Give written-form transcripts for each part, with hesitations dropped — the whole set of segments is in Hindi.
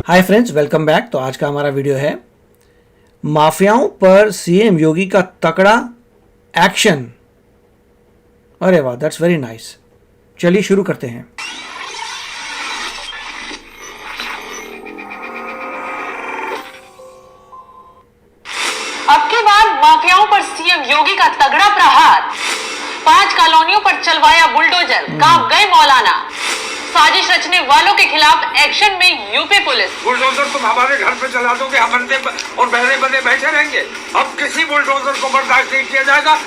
Hi friends, welcome back. तो आज का हमारा वीडियो है माफियाओं पर सीएम योगी का तगड़ा एक्शन। अरे वाह, दैट्स वेरी नाइस। चलिए शुरू करते हैं। अब की बार माफियाओं पर सीएम योगी का तगड़ा प्रहार। 5 कॉलोनियों पर चलवाया बुलडोजर, कांप गए मौलाना। साजिश रचने वालों के खिलाफ एक्शन में यूपी पुलिस। बुलडोजर तुम हमारे घर पे चला दोगे, हम अंधे और बहरे बंदे बैठे रहेंगे। अब किसी बुलडोजर को बर्दाश्त नहीं किया जाएगा।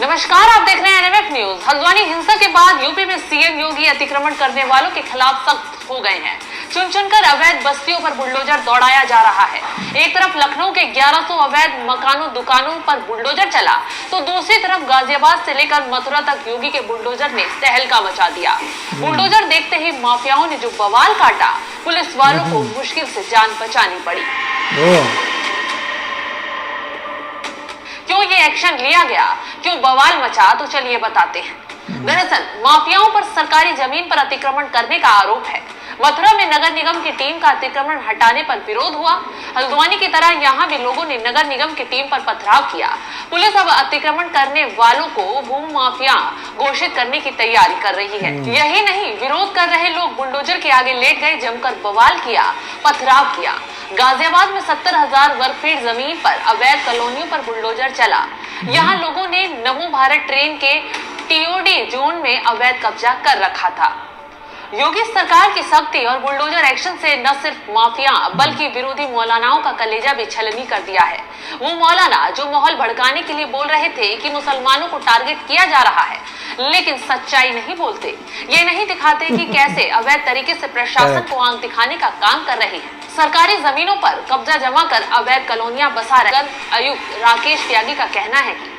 नमस्कार, आप देख रहे हैं एनएमएफ न्यूज। हल्द्वानी हिंसा के बाद यूपी में सीएम योगी अतिक्रमण करने वालों के खिलाफ सख्त हो गए हैं। चुन चुनकर अवैध बस्तियों पर बुलडोजर दौड़ाया जा रहा है। एक तरफ लखनऊ के 1100 अवैध मकानों दुकानों पर बुलडोजर चला, तो दूसरी तरफ गाजियाबाद से लेकर मथुरा तक योगी के बुलडोजर ने तहलका मचा दिया। बुलडोजर देखते ही माफियाओं ने जो बवाल काटा, पुलिस वालों को मुश्किल से जान बचानी पड़ी। क्यों ये एक्शन लिया गया, क्यों बवाल मचा, तो चलिए बताते हैं। दरअसल माफियाओं पर सरकारी जमीन पर अतिक्रमण करने का आरोप है। मथुरा में नगर निगम की टीम का अतिक्रमण हटाने पर विरोध हुआ। हल्द्वानी की तरह यहां भी लोगों ने नगर निगम की टीम पर पथराव किया। पुलिस अब अतिक्रमण करने वालों को भूमि माफिया घोषित करने की तैयारी कर रही है। यही नहीं, विरोध कर रहे लोग बुलडोजर के आगे लेट गए, जमकर बवाल किया, पथराव किया। गाजियाबाद में 70,000 वर्ग फीट जमीन पर अवैध कॉलोनियों पर बुलडोजर चला। यहाँ लोगों ने नमो भारत ट्रेन के टीओडी जोन में अवैध कब्जा कर रखा था। योगी सरकार की सख्ती और बुलडोजर एक्शन से न सिर्फ माफिया बल्कि विरोधी मौलानाओं का कलेजा भी छलनी कर दिया है। वो मौलाना जो माहौल भड़काने के लिए बोल रहे थे कि मुसलमानों को टारगेट किया जा रहा है, लेकिन सच्चाई नहीं बोलते, ये नहीं दिखाते कि कैसे अवैध तरीके से प्रशासन को आंख दिखाने का काम कर रहे हैं। सरकारी जमीनों पर कब्जा जमा कर अवैध कॉलोनियां बसा रहे आयुक्त राकेश त्यागी का कहना है कि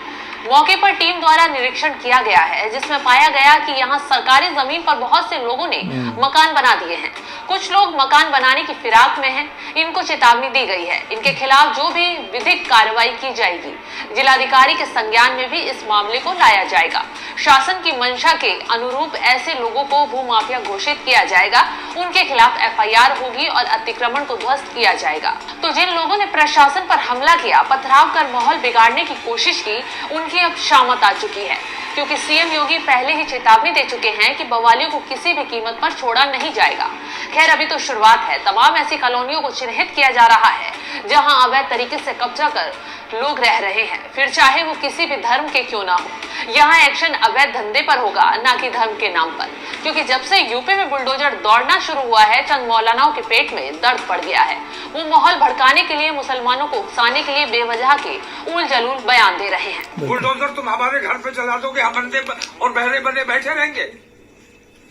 मौके पर टीम द्वारा निरीक्षण किया गया है, जिसमें पाया गया कि यहां सरकारी जमीन पर बहुत से लोगों ने मकान बना दिए हैं। कुछ लोग मकान बनाने की फिराक में हैं। इनको चेतावनी दी गई है। इनके खिलाफ जो भी विधिक कार्रवाई की जाएगी, जिलाधिकारी के संज्ञान में भी इस मामले को लाया जाएगा। शासन की मंशा के अनुरूप ऐसे लोगों को भूमाफिया घोषित किया जाएगा, उनके खिलाफ एफआईआर होगी और अतिक्रमण को ध्वस्त किया जाएगा। तो जिन लोगों ने प्रशासन पर हमला किया, पथराव कर माहौल बिगाड़ने की कोशिश की, उनकी अब शामत आ चुकी है, क्योंकि सीएम योगी पहले ही चेतावनी दे चुके हैं कि बवालियों को किसी भी कीमत पर छोड़ा नहीं जाएगा। खैर, अभी तो शुरुआत है। तमाम ऐसी कॉलोनियों को चिन्हित किया जा रहा है जहां अवैध तरीके से कब्जा कर लोग रह रहे हैं, फिर चाहे वो किसी भी धर्म के क्यों ना हो। यहाँ एक्शन अवैध धंधे पर होगा, ना कि धर्म के नाम पर, क्योंकि जब से यूपी में बुलडोजर दौड़ना शुरू हुआ है, चंद मौलानाओं के पेट में दर्द पड़ गया है। वो माहौल भड़काने के लिए, मुसलमानों को उकसाने के लिए बेवजह के उल जलूल बयान दे रहे हैं। बुलडोजर तुम हमारे घर पे चला दोगे, हम अंधे और बहरे बंदे बैठे रहेंगे।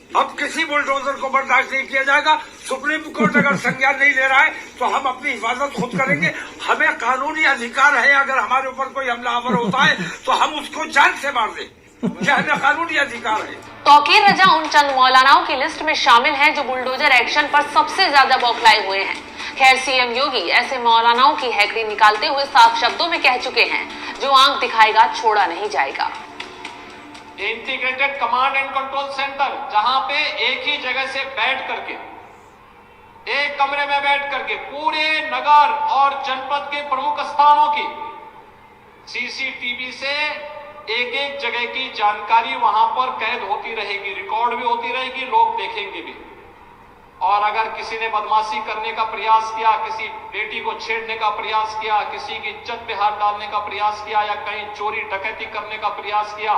अब किसी बुलडोजर को बर्दाश्त नहीं किया जाएगा। सुप्रीम कोर्ट अगर संज्ञान नहीं ले रहा है तो हम अपनी हिफाजत खुद करेंगे। हमें कानूनी अधिकार है, अगर हमारे ऊपर कोई हमलावर होता है तो हम उसको जान से मार दें। यह हमें कानूनी अधिकार है। तौकीर रजा उन चंद मौलानाओं की लिस्ट में शामिल हैं जो बुलडोजर एक्शन पर सबसे ज्यादा बौखलाए हुए हैं। खैर, सीएम योगी ऐसे मौलानाओं की हैकड़ी निकालते हुए साफ शब्दों में कह चुके हैं, जो आंख दिखाएगा छोड़ा नहीं जाएगा। Integrated command and control centre, जहां पे एक ही जगह से बैठ करके, एक कमरे में बैठ करके पूरे नगर और जनपद के प्रमुख स्थानों की सीसीटीवी से एक एक जगह की जानकारी वहां पर कैद होती रहेगी, रिकॉर्ड भी होती रहेगी, लोग देखेंगे भी। और अगर किसी ने बदमाशी करने का प्रयास किया, किसी बेटी को छेड़ने का प्रयास किया, किसी की इज्जत पे हाथ डालने का प्रयास किया, या कहीं चोरी डकैती करने का प्रयास किया,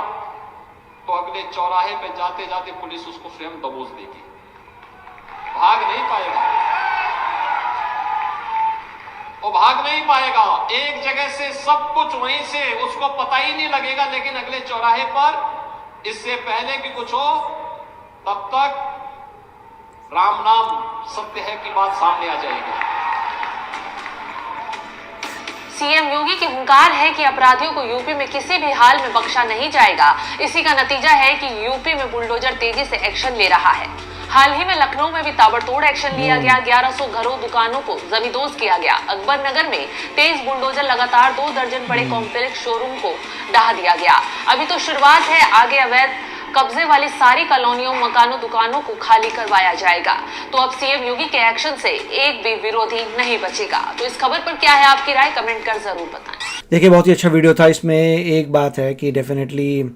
तो अगले चौराहे पे जाते जाते पुलिस उसको स्वयं दबोच देगी। भाग नहीं पाएगा, वो भाग नहीं पाएगा। एक जगह से सब कुछ वहीं से उसको पता ही नहीं लगेगा, लेकिन अगले चौराहे पर इससे पहले कि कुछ हो तब तक राम नाम सत्य है की बात सामने आ जाएगी। सीएम योगी की हुंकार है कि अपराधियों को यूपी में किसी भी हाल में बख्शा नहीं जाएगा। इसी का नतीजा है कि यूपी में बुलडोजर तेजी से एक्शन ले रहा है। हाल ही में लखनऊ में भी ताबड़तोड़ एक्शन लिया गया। 1100 घरों दुकानों को जमींदोज किया गया। अकबर नगर में 23 बुलडोजर लगातार 2 दर्जन बड़े कॉम्प्लेक्स शोरूम को ढहा दिया गया। अभी तो शुरुआत है, आगे अवैध कब्जे वाली सारी कॉलोनियों, मकानों, दुकानों को खाली करवाया जाएगा। तो अब सीएम योगी के एक्शन से एक भी विरोधी नहीं बचेगा। तो इस खबर पर क्या है आपकी राय, कमेंट कर जरूर बताएं। देखिए, बहुत ही अच्छा वीडियो था। इसमें एक बात है कि डेफिनेटली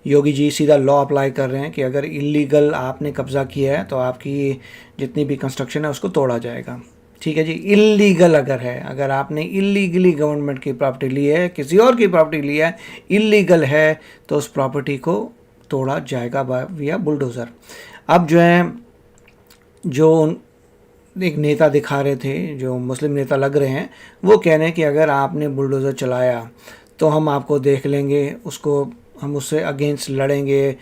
योगी जी सीधा लॉ अप्लाई कर रहे हैं कि अगर इलीगल आपने कब्जा किया है तो आपकी जितनी भी कंस्ट्रक्शन है उसको तोड़ा जाएगा। ठीक है जी, इलीगल अगर है, अगर आपने इलीगली गवर्नमेंट की प्रॉपर्टी ली है, किसी और की प्रॉपर्टी ली है, इलीगल है, तो उस प्रॉपर्टी को तोड़ा जाएगा विया बुलडोज़र। अब जो है, जो एक नेता दिखा रहे थे, जो मुस्लिम नेता लग रहे हैं, वो कह रहे हैं कि अगर आपने बुलडोज़र चलाया तो हम आपको देख लेंगे, उसको हम उससे अगेंस्ट लड़ेंगे,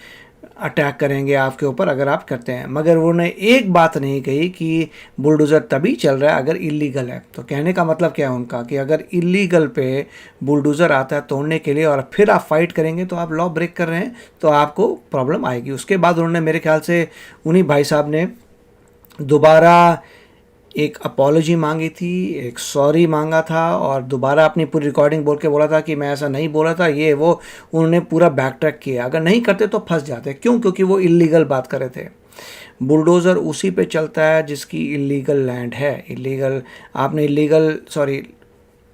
अटैक करेंगे आपके ऊपर अगर आप करते हैं। मगर उन्होंने एक बात नहीं कही कि बुलडोज़र तभी चल रहा है अगर इलीगल है। तो कहने का मतलब क्या है उनका कि अगर इलीगल पे बुलडोज़र आता है तोड़ने के लिए और फिर आप फाइट करेंगे तो आप लॉ ब्रेक कर रहे हैं, तो आपको प्रॉब्लम आएगी। उसके बाद उन्होंने, मेरे ख्याल से उन्हीं भाई साहब ने दोबारा एक अपॉलॉजी मांगी थी, एक सॉरी मांगा था और दोबारा अपनी पूरी रिकॉर्डिंग बोल के बोला था कि मैं ऐसा नहीं बोला था, ये वो। उन्होंने पूरा बैक ट्रैक किया। अगर नहीं करते तो फंस जाते। क्यों? क्योंकि वो इलीगल बात कर रहे थे। बुलडोज़र उसी पे चलता है जिसकी इलीगल लैंड है। इलीगल आपने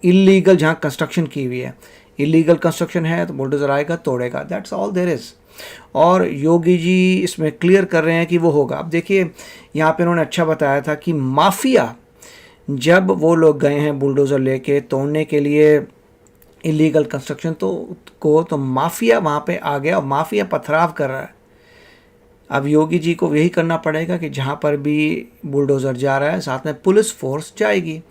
इलीगल जहाँ कंस्ट्रक्शन की हुई है, इलीगल कंस्ट्रक्शन है तो बुलडोज़र आएगा, तोड़ेगा। That's all there is. और योगी जी इसमें क्लियर कर रहे हैं कि वो होगा। अब देखिए, यहाँ पे उन्होंने अच्छा बताया था कि माफिया, जब वो लोग गए हैं बुलडोज़र लेके तोड़ने के लिए इलीगल कंस्ट्रक्शन तो माफिया वहाँ पे आ गया और माफिया पथराव कर रहा है। अब योगी जी को यही करना पड़ेगा कि जहाँ पर भी बुलडोज़र जा रहा है साथ में पुलिस फोर्स जाएगी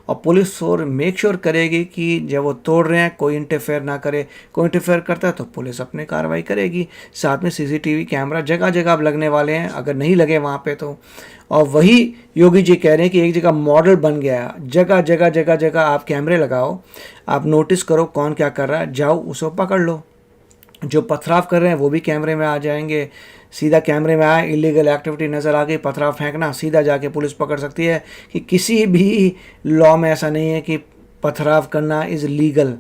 और पुलिस फोर्स मेक श्योर करेगी कि जब वो तोड़ रहे हैं कोई इंटरफेयर ना करे। कोई इंटरफेयर करता है तो पुलिस अपनी कार्रवाई करेगी। साथ में सीसीटीवी कैमरा जगह जगह अब लगने वाले हैं, अगर नहीं लगे वहाँ पे तो। और वही योगी जी कह रहे हैं कि एक जगह मॉडल बन गया, जगह जगह आप कैमरे लगाओ, आप नोटिस करो कौन क्या कर रहा है, जाओ उसको पकड़ लो। जो पथराव कर रहे हैं वो भी कैमरे में आ जाएंगे। सीधा कैमरे में आए, इलीगल एक्टिविटी नज़र आ गई, पथराव फेंकना, सीधा जाके पुलिस पकड़ सकती है। कि किसी भी लॉ में ऐसा नहीं है कि पथराव करना इज़ लीगल,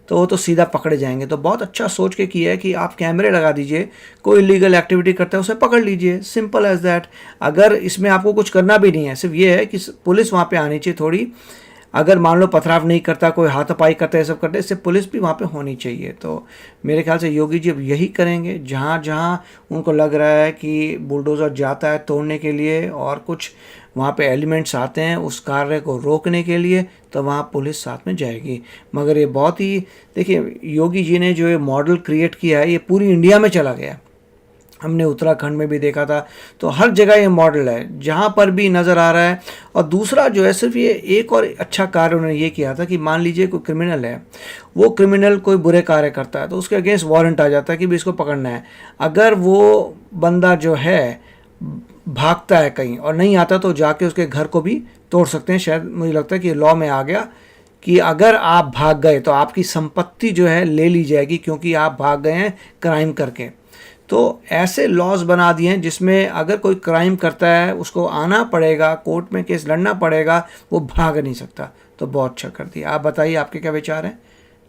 तो वो तो सीधा पकड़े जाएंगे। तो बहुत अच्छा सोच के किया है कि आप कैमरे लगा दीजिए, कोई इलीगल एक्टिविटी करता है उसे पकड़ लीजिए, सिंपल एज दैट। अगर इसमें आपको कुछ करना भी नहीं है, सिर्फ ये है कि पुलिस वहाँ पे आनी चाहिए थोड़ी। अगर मान लो पथराव नहीं करता, कोई हाथापाई करता है, ये सब करते, इससे पुलिस भी वहाँ पे होनी चाहिए। तो मेरे ख्याल से योगी जी अब यही करेंगे। जहाँ जहाँ उनको लग रहा है कि बुलडोज़र जाता है तोड़ने के लिए और कुछ वहाँ पे एलिमेंट्स आते हैं उस कार्य को रोकने के लिए, तो वहाँ पुलिस साथ में जाएगी। मगर ये बहुत ही, देखिए, योगी जी ने जो ये मॉडल क्रिएट किया है ये पूरी इंडिया में चला गया। हमने उत्तराखंड में भी देखा था, तो हर जगह ये मॉडल है, जहाँ पर भी नज़र आ रहा है। और दूसरा जो है, सिर्फ ये एक और अच्छा कार्य उन्होंने ये किया था कि मान लीजिए कोई क्रिमिनल है, वो क्रिमिनल कोई बुरे कार्य करता है तो उसके अगेंस्ट वारंट आ जाता है कि भी इसको पकड़ना है। अगर वो बंदा जो है भागता है कहीं और नहीं आता तो जाके उसके घर को भी तोड़ सकते हैं। शायद मुझे लगता है कि लॉ में आ गया कि अगर आप भाग गए तो आपकी संपत्ति जो है ले ली जाएगी, क्योंकि आप भाग गए हैं क्राइम करके। तो ऐसे लॉज बना दिए हैं जिसमें अगर कोई क्राइम करता है उसको आना पड़ेगा, कोर्ट में केस लड़ना पड़ेगा, वो भाग नहीं सकता। तो बहुत अच्छा कर दिया। आप बताइए आपके क्या विचार हैं।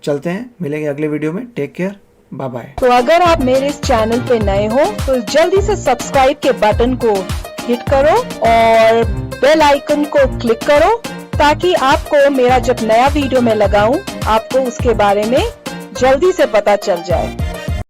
चलते हैं, मिलेंगे अगले वीडियो में। Take care, bye bye. तो अगर आप मेरे इस चैनल पे नए हो तो जल्दी से सब्सक्राइब के बटन को हिट करो और बेल आइकन को क्लिक करो, ताकि आपको मेरा जब नया वीडियो मैं लगाऊं आपको उसके बारे में जल्दी से पता चल जाए।